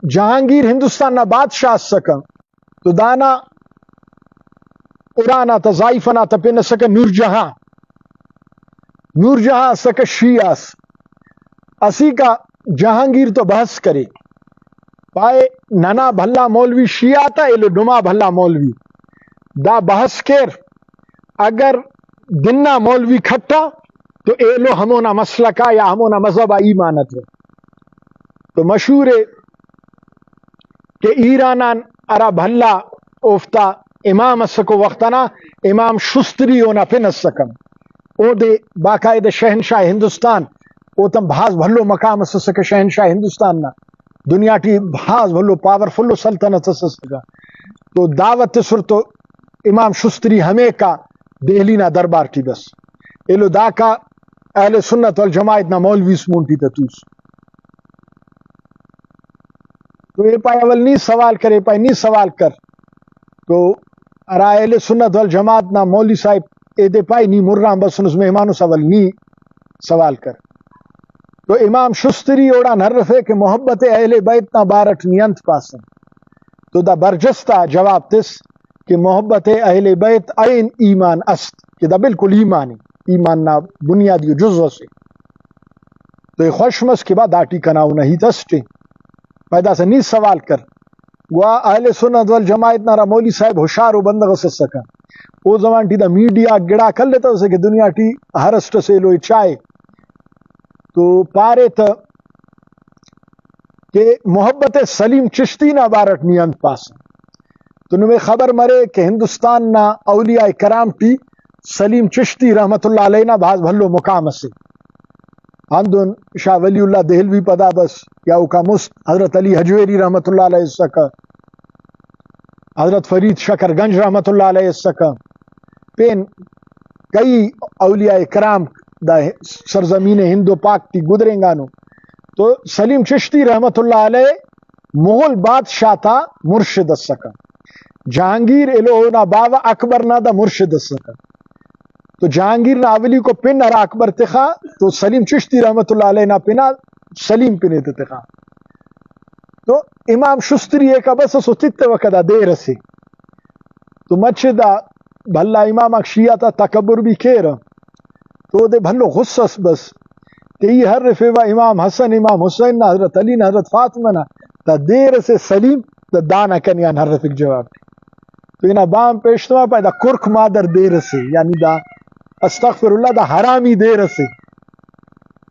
جہانگیر ہندوستان نہ بادشاہ سکا تو دانا ارانا تا ضائفنا تا پین سکا نور جہاں سکا شیعہ اسی کا جہانگیر تو بحث کرے پائے ننا بھلا مولوی شیعہ تا ایلو ڈما بھلا مولوی دا بحث کر اگر دنہ مولوی کھٹا تو ایلو ہمونا مسلکا یا ہمونا مذہبہ ایمانت ہے تو مشہور ہے کہ ایرانان ارا بھلا اوفتا امام اسکو وقتنا امام شستری اونا پن سکم او دے باقاعدہ شہنشاہ ہندوستان او تم بھاز بھلو مقام سکا شہنشاہ ہندوستان نا دنیا ٹی بھاز بھلو پاورفلو سلطنت سکا تو دعوت سر تو امام شستری ہمیں کا دہلی نا دربار ٹی بس ایلو دا کا اہل سنت والجماعت نا مولوی سمونٹی تتوس تو یہ پائے اول نہیں سوال کرے پائے نہیں سوال کر تو ارا اہل سنت والجماعت نا مولوی صاحب اے دے پائے نہیں مرام بس اس مہمانوں سوال نہیں سوال کر تو امام شستری اوڑا نرف ہے کہ محبت اہل بیت نا بارٹ نیانت پاسن تو دا برجستہ جواب تس کہ محبت اہل بیت این ایمان است کہ دا بالکل ایمان نا بنیادی جزو سے تو یہ خوشمس کے بعد داٹی کناؤ نہیں تسٹے پیدا سے نہیں سوال کر گوا اہل سنت والجماعت نارا مولی صاحب ہوشار و بندغ سکا او زمان ٹی دا میڈیا گڑا کر لیتا اسے کہ دنیا ٹی ہرسٹ سے لوئی چائے تو پارے تا کہ محبت سلیم چشتی نا بارٹ نیانت پاسن تو نمیں خبر مرے کہ ہندوستان نا اولیاء کرام ٹی سلیم چشتی رحمت اللہ علیہ نا بھاز بھلو مقام سے ہندن شاہ ولی اللہ دہلوی پدا بس یا اوکا مست حضرت علی حجویری رحمت اللہ علیہ سکا حضرت فرید شکر گنج رحمت اللہ علیہ سکا پین کئی اولیاء کرام دا سرزمین ہند و پاک تی گزریں گانو تو سلیم چشتی رحمت اللہ علیہ مغل بادشاہ تا مرشد سکا جہانگیر ایلو نا باوا اکبر نا دا مرشد سکا تو جہانگیر نا اولی کو پن ارا اکبر تخا تو سلیم چشتی رحمت اللہ علیہ نا پنا سلیم پنے تخا تو امام شستری ایک بس ستت وقت دیر سے تو مچ دا بھلا امام شیعہ تا تکبر بھی کھیر تو دے بھلو غصص بس تی ہر رفیوہ امام حسن امام حسین نا حضرت علی نا حضرت فاطمہ نا تا دیر سے سلیم تا دانا کنیان ہر رفق جواب تو اینا بام پیشتما پا دا کرک مادر دیر سے یعنی دا استغفر اللہ دا حرامی دیر سے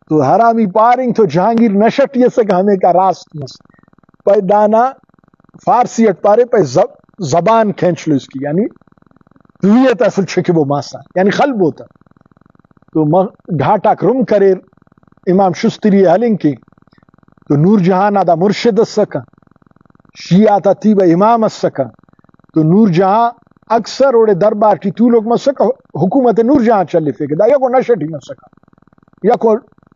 تو حرامی پارنگ تو جہانگیر نشٹ یہ سکا ہمیں کا راست مس پا دانا فارسی اٹ پارے پا زبان کھینچ لو اس کی یعنی دویت اصل چھکبو ماسا یعنی خلب ہوتا تو گھاٹا کرم کرے امام شستری حلنگ کی تو نور جہاں دا مرشد سکا شیعہ تا تیبا امام سکا تو نور جہاں اکثر اوڑے دربار کی تو لوگ مسکا حکومت نور جہاں چلی فکر دا یا کو نشٹ ہی مسکا یا کو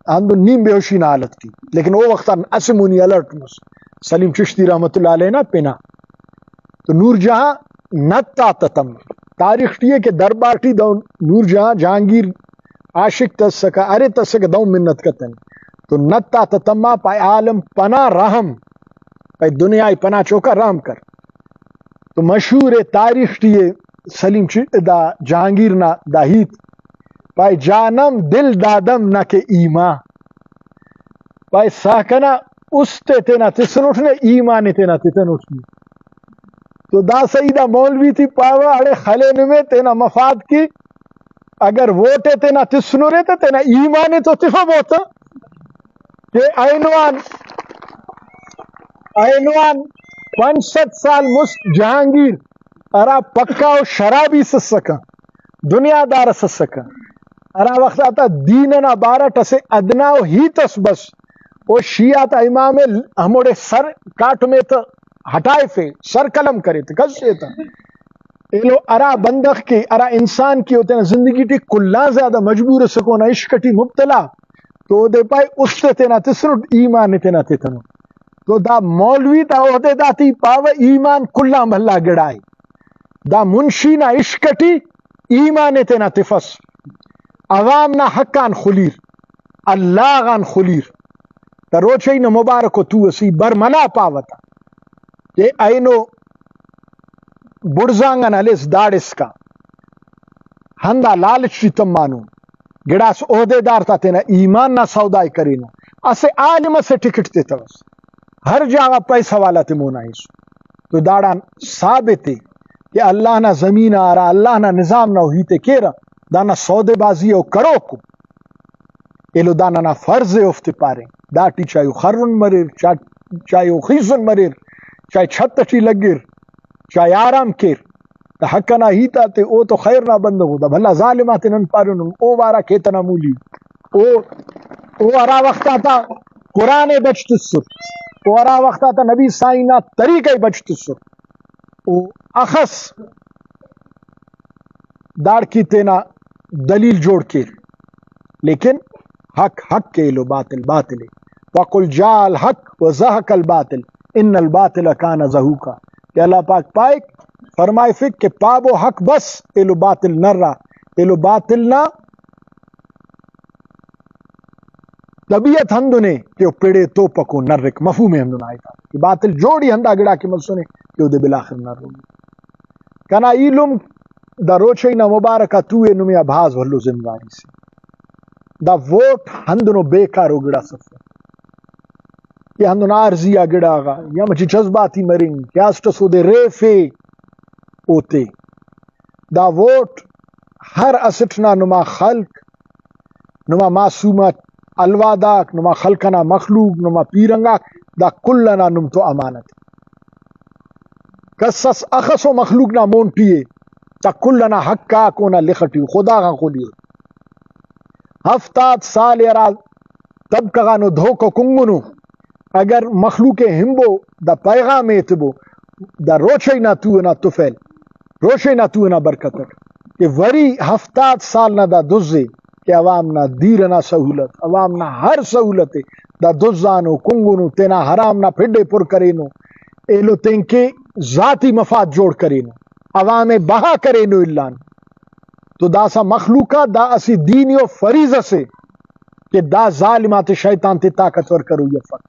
ہندو نیم بے ہوشی نہ حالت کی لیکن وہ وقتا اسمونی الرٹ مس سلیم چشتی رحمت اللہ علیہ نا پنا تو نور جہاں نتا تتم تاریخ ٹی ہے کہ دربار ٹی دو نور جہاں جہانگیر عاشق تسکا ارے تسکا دو منت کتن تو نتا تتما پای عالم پنا رحم پای دنیا پنا چوکا رحم کر تو مشہور تاریخ ٹی ہے سلیم دا جہانگیر نا دا ہیت پای جانم دل دادم نہ کہ ایما پای ساکنا اس تینا تسن اٹھنے ایمان تینا تتن اٹھنے تو دا سیدہ مولوی تھی پاوا اڑے خلے میں تینا مفاد کی اگر ووٹے تینا تسنو رہتا تینا ایمان تو تفہم ہوتا کہ اینوان 65 سال مست جہانگیر ارا پکا و شرابی سسکا دنیا دار سسکا ارا وقت آتا دیننا بارہ ٹسے ادنا و ہی تس بس وہ شیعہ تا امام ہموڑے سر کاٹ میں تا ہٹائے فے سر قلم کرے تھے کس سے تا ایلو ارا بندخ کی ارا انسان کی ہوتے ہیں زندگی ٹی کلا زیادہ مجبور سکونا عشقٹی مبتلا تو دے پائے اس تینا تسنو ایمان تینا تیتنو تو دا مولوی تا ہوتے دا تی پاو ایمان کلا بھلا گڑائی دا منشی نا عشقٹی ایمان تینا تفس عوام نا حقان خلیر اللہ غان خلیر تا روچے نا مبارکو تو اسی برملا پاوتا کہ اینو بڑزانگن علیس داڑس کا ہندا لالچ تم مانو گڑاس عہدے دار تا تینا ایمان نہ سودائی کرینو اسے عالم سے ٹکٹ تے توس ہر جگہ پیسہ والا تے مونائیس تو داڑا ثابت ہے کہ اللہ نہ زمین آ رہا اللہ نہ نظام نہ ہوئی تے کیرا دانا سودے بازی او کرو کو ایلو دانا نہ فرض افت پارے داٹی چاہیو خرن مریر چاہیو خیزن مریر چاہے چھت چی لگیر چاہے آرام کیر دا حق نہ ہیتا تے او تو خیر نہ بندگو دا بھلا ظالمات نن پارن او بارا کیتنا مولی او ارا وقت آتا قرآن بچت سر او ارا وقت آتا نبی سائنہ طریقہ بچت سر او اخص داڑ کی تینا دلیل جوڑ کے لیکن حق حق کے لو باطل باطل وقل جاء الحق وزهق الباطل ان الباطل کان زہوقا کہ اللہ پاک پائک فرمائے فک کہ پابو حق بس ایلو باطل نہ رہا ایلو باطل نہ طبیعت ہندنے کہ وہ پیڑے تو پکو نہ رک مفہوم ہندن آئی تھا کہ باطل جوڑی ہندا گڑا کی ملسونے کہ وہ دے بلاخر نہ روگی کنا ایلم دا روچے نا مبارکہ توئے نمیا بھاز بھلو ذمہ سے دا ووٹ ہندنو بیکارو گڑا سفر یہ ہندن عارضیہ گڑا آگا یا مچی جذباتی مرنگ یا سٹسو دے ریفے اوتے دا ووٹ ہر اسٹنا نما خلق نما معصومت الواداک نما خلقنا مخلوق نما پیرنگا دا کلنا نم تو امانت کسس اخصو مخلوق نا مونٹیے تا کلنا حقا کونا لکھٹی خدا کا خولیو ہفتاد سال یرا تب کغانو دھوکو کنگنو اگر مخلوق ہمبو دا پیغام ایتبو دا روچے نا تو نا تفیل روشے نا تو نا برکتک کہ وری ہفتاد سال نا دا دزے کہ عوام نا دیر نا سہولت عوام نا ہر سہولت دا دزانو کنگنو تینا حرام نا پھڈے پر کرینو ایلو تینکے ذاتی مفاد جوڑ کرینو عوام بہا کرینو اللہ تو دا سا مخلوقہ دا اسی دینیو فریضہ سے کہ دا ظالمات شیطان تے طاقتور کرو یہ فرق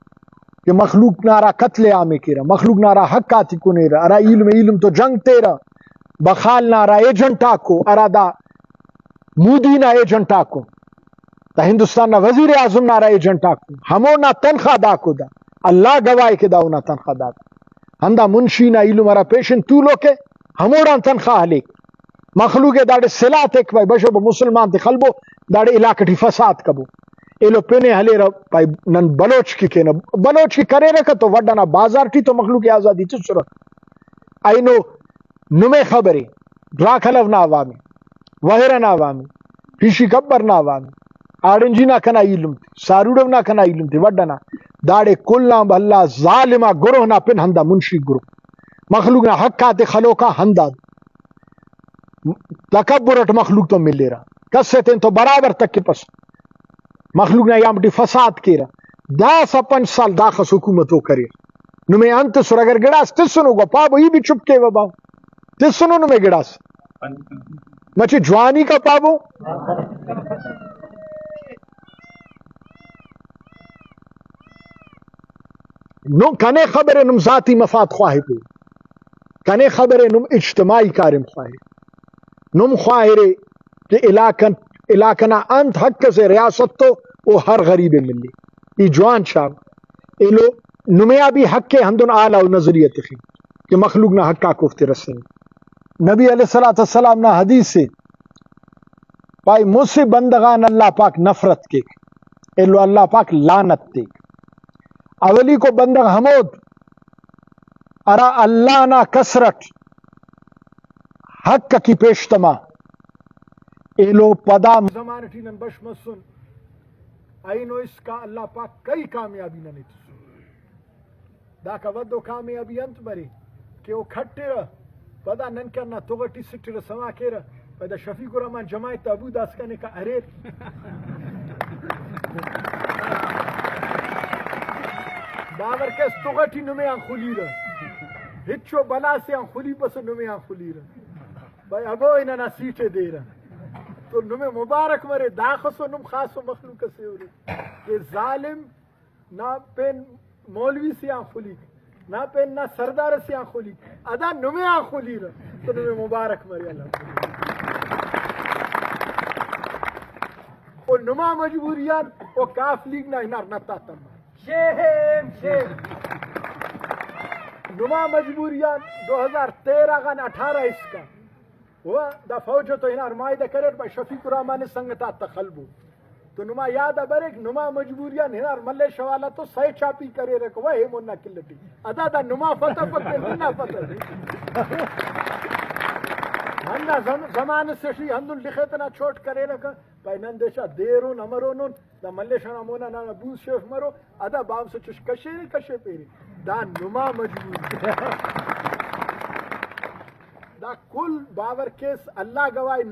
کہ مخلوق نارا قتل عام کیرا مخلوق نارا حق آتی کنیرا ارا علم تو جنگ تیرا بخال نارا ایجنٹ آکو ارا دا مودی نا ایجنٹ آکو دا ہندوستان نا وزیر اعظم نارا ایجنٹ آکو ہمو نا تنخواہ داکو دا اللہ گواہ کے دا اونا تنخواہ دا ہندا منشی نا علم ارا پیشن تو لو کے ہمو نا تنخواہ لے مخلوق داڑے سلا تک بھائی بشو مسلمان تے خلبو داڑے علاقہ فساد کبو ایلو پینے ہلے رہا پائی نن بلوچ کی کہنا بلوچ کی کرے رکھا تو وڈانا بازار ٹی تو مخلوق آزادی تو سرک اینو نمے خبری دراک حلف نا عوامی وحرہ نا عوامی پیشی کبر نا عوامی آڑنجی نا کنا علم تی ساروڑو نا کنا علم تی وڈانا داڑے کلنا بھلا ظالمہ گروہ نا پن ہندا منشی گروہ مخلوق نا حقات خلوقہ ہندا تکبرت مخلوق تو مل لے رہا کسے تین تو برابر تک کے پس مخلوق نے یہاں بٹی فساد کیرا دا سا 5 سال دا خس حکومتوں کرے نمیں انت سر اگر گڑاس تسنو گا پابو یہ بھی چپ کے باو تسنو نمیں گڑاس مچے جوانی کا پابو نم کنے خبر نم ذاتی مفاد خواہی پہ کنے خبر نم اجتماعی کارم خواہی نم خواہرے کہ علاقنا انت حق سے ریاست تو وہ ہر غریب ملی یہ جوان شاہ ایلو نمیا بھی حق کے ہندن آلہ و نظریت خی کہ مخلوق نہ حقا کفت رسیں نبی علیہ السلام نہ حدیث سے پائی مجھ سے بندگان اللہ پاک نفرت کے ایلو اللہ پاک لعنت تے اولی کو بندگ حمود ارا اللہ نہ کسرت حق کی پیشتما ایلو پدا زمانٹی نن بش مسن اینو اس کا اللہ پاک کئی کامیابی نہ نیتسو دا کا ودو کامیابی انت بری کہ وہ کھٹے رہ پدا نن کرنا توگٹی سٹی رہ سما کے رہ پدا شفیق الرحمن جماعت ابو داس کنے کا ارے باور کے توگٹی نمے آن خلی رہ ہچو بلا سے آن خلی پس نمے آن خلی رہ بھائی ابو انہا سیٹے دے رہا تو نمیں مبارک مرے داخص و نم خاص و مخلوق سے ہو رہے کہ ظالم نہ پین مولوی سے آن خلی نہ پین نہ سردار سے آنکھولی ادا نمے آنکھولی رہا تو نمے مبارک مری اللہ او نما مجبوریان او کاف لیگ نہ ہنار نتا تم شیم نما مجبوریان 2013 کا 18 اس کا وہ دا فوج تو ہنار مائدہ کرے با شفیق الرحمان سنگتا تخلبو تو نما یاد ابر ایک نما مجبوریان ہنار ملے شوالا تو سہ چاپی کرے رکھو وہ منا کلٹی ادا دا نما فتح فتح ننا فتح ہننا زمان سے شی ہندن لکھتنا چھوٹ کرے رکھا پای نندشا دیرون امرونون دا ملے شنا مونا نانا بوز شیف مرو ادا بام سے چش کشے نہیں کشے پیری دا نما مجبوری دا کل باور کیس اللہ گواہی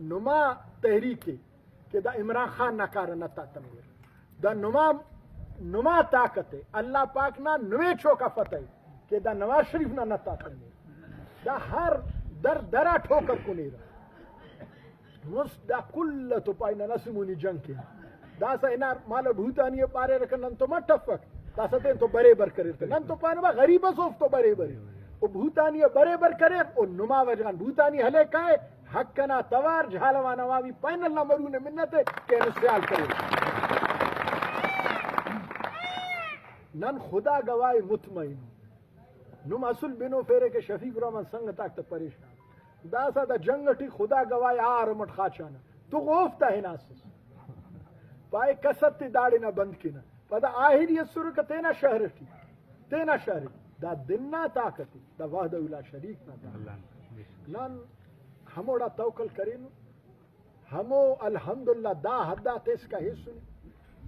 نما تحریک کہ دا عمران خان ناکار نتا تنویر دا نما طاقت ہے اللہ پاک نا نوے چوکا فتح کہ دا نواز شریف نا نتا تنویر دا ہر درا ٹھوکر کو نہیں رہا دا کل تو پائنا نسمونی جنگ کے دا سا انار مالا بھوتانی پارے رکھن نن تو مٹفک دا سا تین تو برے بر کرے نن تو پائنا با غریب صوف تو برے برے او بھوتانی برے بر کرے او نما وجگان بھوتانی حلے کائے حق کنا توار جھالوا نوامی پائن اللہ مرون منت ہے کہ نسیال کرے نن خدا گواہی مطمئن نم اصل بنو فیرے کے شفیق الرحمان سنگ تاک تا پریشان دا سا دا جنگٹی خدا گواہی آرمٹ خاچانا تو غوفتا ہے ناسس پائے کسب تی داڑی نہ بند کی نا پدا آہر یہ سرک تینا شہر تی تینا شہر دا دننا طاقتی دا وحدہ اولا شریک نا طاقت نان ہموڑا توکل کرینو ہمو الحمدللہ دا حدہ تیس کا حصہ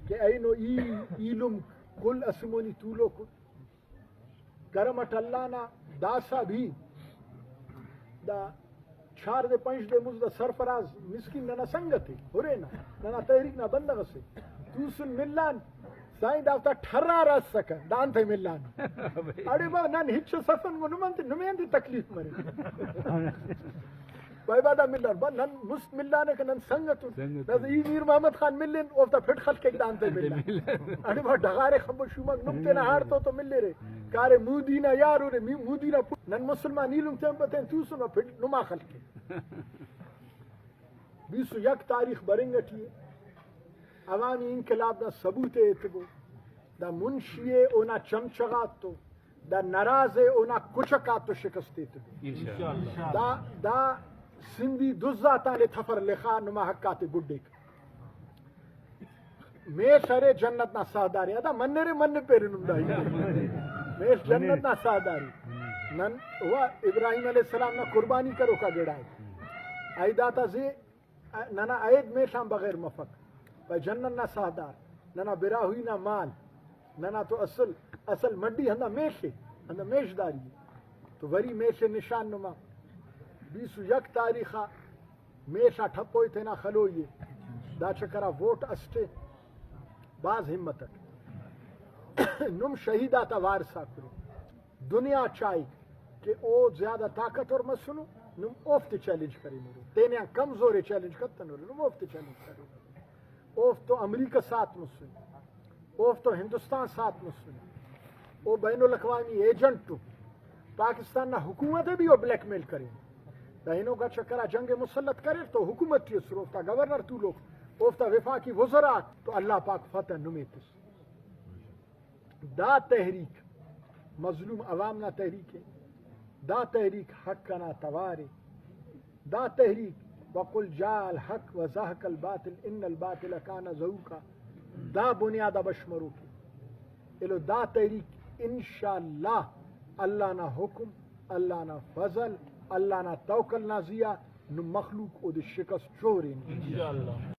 کہ اینو ایلم کل اسمونی طولو کل کرمٹ اللہ نا داسا بھی دا 4 دے 5 دے مجھ دا سرفراز مسکین ننا سنگت ہے ہورے ننا تحریک نا بندغ سے تو سن ملان سائیں داوتا ٹھرا رس سکا دان تھے ملان اڑے با نن ہچ سفن کو نمائندی تکلیف مرے بائی بادا ملان با نن مست ملانے کا نن سنگت نن ای میر محمد خان ملن اوفتا پھٹ خلق کے دان تھے ملان اڑے با ڈغارے خبر شومک نمتے نہ ہارتو تو مل لے رہے کارے مودینا یارو رے مودینا نن مسلمان نیلم تیم پتیں تو سن پھٹ نما خلق کے 21 تاریخ برنگٹی عوامی انقلاب دا ثبوت اتبو دا منشیے اونا چمچغات تو دا نرازے اونا کچکات تو شکستے اتبو دا سندھی دزاتا لے تھفر لخا نما حقات گڈے کا میں شرے جنت نا ساداری ادا من رے من پہ رنمدائی میں جنت نا ساداری نن ہوا ابراہیم علیہ السلام نا قربانی کرو کا گڑائے آئی داتا زی ننا عید میں شام بغیر مفق بھائی جنت نا سادار ننا برا ہوئی نا مال ننا تو اصل مڈی ہندا میشے ہندا میش داری تو وری میشے نشان نما 21 تاریخا میشا ٹھپوئی تھے نا خلوئیے دا چکرا ووٹ اسٹے باز ہمتک نم شہیدہ تا وارثہ کرو دنیا چاہی کہ او زیادہ طاقت اور مسنو نم اوفت چیلنج کری مرو تینیاں کمزور چیلنج کرتا نو نم اوفت چیلنج کری اوفت تو امریکہ ساتھ مسنو اوفت تو ہندوستان ساتھ مسنو او بین الاقوامی ایجنٹ تو پاکستان نا حکومت بھی او بلیک میل کریں دہنوں کا چکرہ جنگ مسلط کرے تو حکومت تھی اس روفتا گورنر تو لوگ اوفتا وفاقی وزراء تو اللہ پاک فتح نمیتس دا تحریک مظلوم عوام نا تحریک ہے دا تحریک حق کنا توارے دا تحریک وقل جاء الحق وزهق الباطل ان الباطل کان زہوقا دا بنیاد بشمرو کی الو دا تحریک انشاءاللہ اللہ نا حکم اللہ نا فضل اللہ نا توکل نا زیا نو مخلوق او دے شکست چورین انشاءاللہ